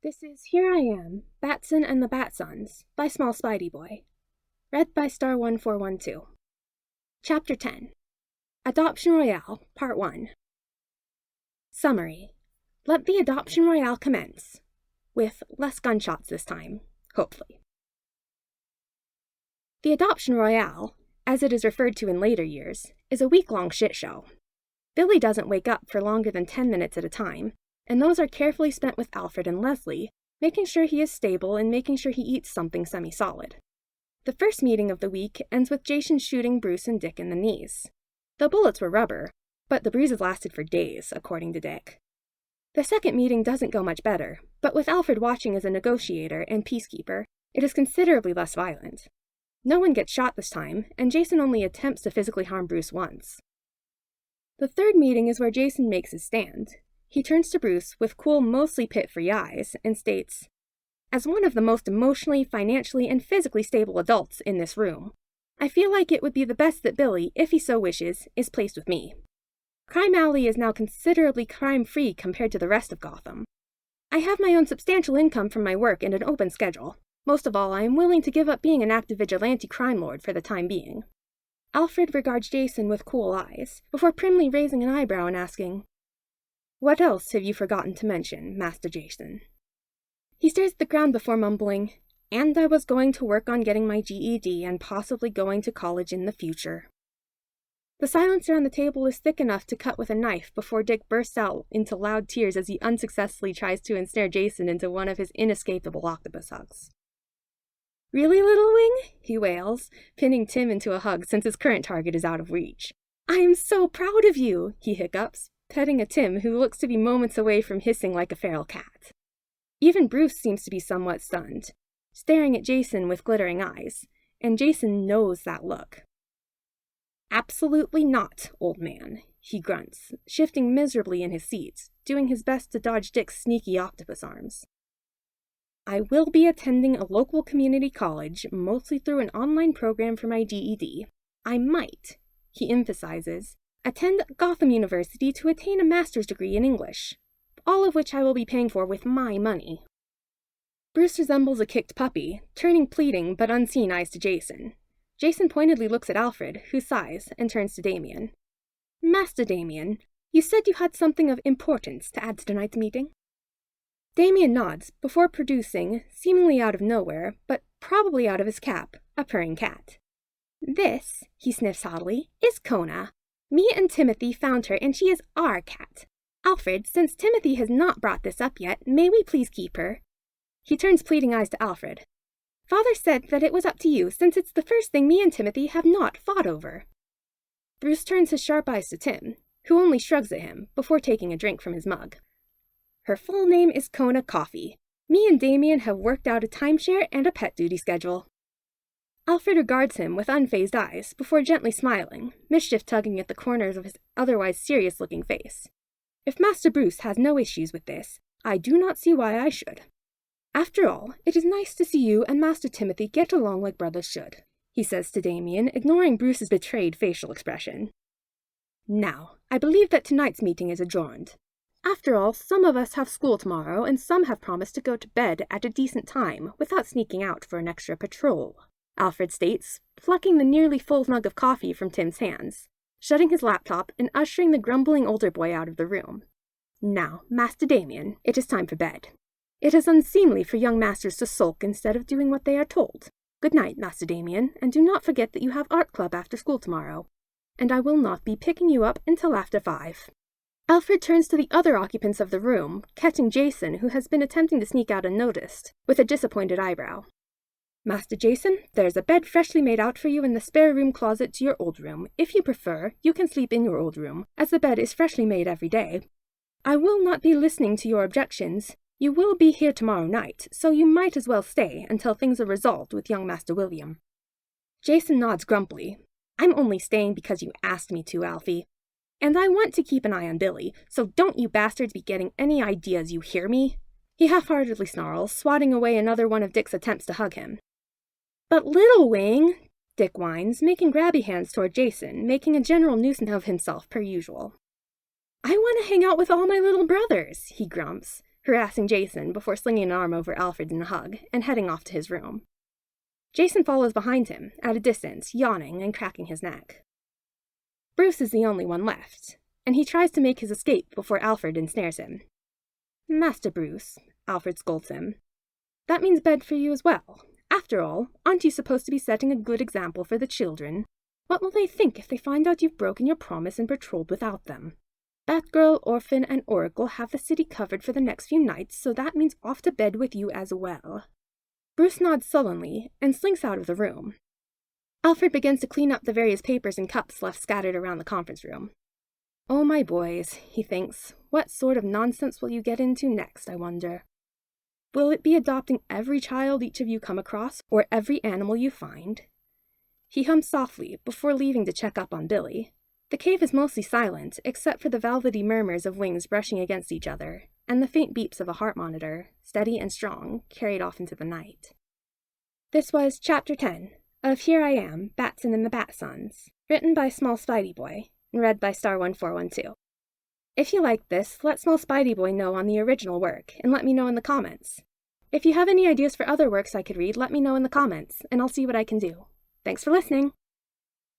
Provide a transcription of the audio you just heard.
This is Here I Am, Batson and the Batsons by SmolSpideyBoi. Read by Star1412. Chapter 10. Adoption Royale, Part 1. Summary. Let the Adoption Royale commence. With less gunshots this time, hopefully. The Adoption Royale, as it is referred to in later years, is a week-long shit show. Billy doesn't wake up for longer than 10 minutes at a time, and those are carefully spent with Alfred and Leslie, making sure he is stable and making sure he eats something semi-solid. The first meeting of the week ends with Jason shooting Bruce and Dick in the knees. The bullets were rubber, but the bruises lasted for days, according to Dick. The second meeting doesn't go much better, but with Alfred watching as a negotiator and peacekeeper, it is considerably less violent. No one gets shot this time, and Jason only attempts to physically harm Bruce once. The third meeting is where Jason makes his stand. He turns to Bruce with cool, mostly pit-free eyes and states, "As one of the most emotionally, financially, and physically stable adults in this room, I feel like it would be the best that Billy, if he so wishes, is placed with me. Crime Alley is now considerably crime-free compared to the rest of Gotham. I have my own substantial income from my work and an open schedule. Most of all, I am willing to give up being an active vigilante crime lord for the time being." Alfred regards Jason with cool eyes, before primly raising an eyebrow and asking, "What else have you forgotten to mention, Master Jason?" He stares at the ground before mumbling, "And I was going to work on getting my GED and possibly going to college in the future." The silence around the table is thick enough to cut with a knife before Dick bursts out into loud tears as he unsuccessfully tries to ensnare Jason into one of his inescapable octopus hugs. "Really, Little Wing?" he wails, pinning Tim into a hug since his current target is out of reach. "I am so proud of you," he hiccups, petting a Tim who looks to be moments away from hissing like a feral cat. Even Bruce seems to be somewhat stunned, staring at Jason with glittering eyes, and Jason knows that look. "Absolutely not, old man," he grunts, shifting miserably in his seat, doing his best to dodge Dick's sneaky octopus arms. "I will be attending a local community college, mostly through an online program for my GED. I might," he emphasizes, "attend Gotham University to attain a master's degree in English, all of which I will be paying for with my money." Bruce resembles a kicked puppy, turning pleading but unseen eyes to Jason. Jason pointedly looks at Alfred, who sighs, and turns to Damien. "Master Damien, you said you had something of importance to add to tonight's meeting?" Damien nods, before producing, seemingly out of nowhere, but probably out of his cap, a purring cat. "This," he sniffs haughtily, "is Kona. Me and Timothy found her, and she is our cat. Alfred, since Timothy has not brought this up yet, may we please keep her?" He turns pleading eyes to Alfred. "Father said that it was up to you, since it's the first thing me and Timothy have not fought over." Bruce turns his sharp eyes to Tim, who only shrugs at him, before taking a drink from his mug. "Her full name is Kona Coffee. Me and Damien have worked out a timeshare and a pet duty schedule." Alfred regards him with unfazed eyes, before gently smiling, mischief tugging at the corners of his otherwise serious-looking face. "If Master Bruce has no issues with this, I do not see why I should. After all, it is nice to see you and Master Timothy get along like brothers should," he says to Damien, ignoring Bruce's betrayed facial expression. "Now, I believe that tonight's meeting is adjourned. After all, some of us have school tomorrow, and some have promised to go to bed at a decent time without sneaking out for an extra patrol," Alfred states, plucking the nearly full mug of coffee from Tim's hands, shutting his laptop and ushering the grumbling older boy out of the room. "Now, Master Damien, it is time for bed. It is unseemly for young masters to sulk instead of doing what they are told. Good night, Master Damien, and do not forget that you have art club after school tomorrow, and I will not be picking you up until after 5. Alfred turns to the other occupants of the room, catching Jason, who has been attempting to sneak out unnoticed, with a disappointed eyebrow. "Master Jason, there's a bed freshly made out for you in the spare room closet to your old room. If you prefer, you can sleep in your old room, as the bed is freshly made every day. I will not be listening to your objections. You will be here tomorrow night, so you might as well stay until things are resolved with young Master William." Jason nods grumpily. "I'm only staying because you asked me to, Alfie. And I want to keep an eye on Billy, so don't you bastards be getting any ideas, you hear me?" He half-heartedly snarls, swatting away another one of Dick's attempts to hug him. "But Little Wing," Dick whines, making grabby hands toward Jason, making a general nuisance of himself per usual. "I want to hang out with all my little brothers," he grumps, harassing Jason before slinging an arm over Alfred in a hug and heading off to his room. Jason follows behind him, at a distance, yawning and cracking his neck. Bruce is the only one left, and he tries to make his escape before Alfred ensnares him. "Master Bruce," Alfred scolds him, "that means bed for you as well. After all, aren't you supposed to be setting a good example for the children? What will they think if they find out you've broken your promise and patrolled without them? Batgirl, Orphan, and Oracle have the city covered for the next few nights, so that means off to bed with you as well." Bruce nods sullenly and slinks out of the room. Alfred begins to clean up the various papers and cups left scattered around the conference room. "Oh, my boys," he thinks, "what sort of nonsense will you get into next, I wonder? Will it be adopting every child each of you come across, or every animal you find?" He hums softly before leaving to check up on Billy. The cave is mostly silent, except for the velvety murmurs of wings brushing against each other, and the faint beeps of a heart monitor, steady and strong, carried off into the night. This was Chapter 10 of Here I Am, Batson and the Batsons, written by SmolSpideyBoi, and read by Star1412. If you liked this, let SmolSpideyBoi know on the original work, and let me know in the comments. If you have any ideas for other works I could read, let me know in the comments, and I'll see what I can do. Thanks for listening!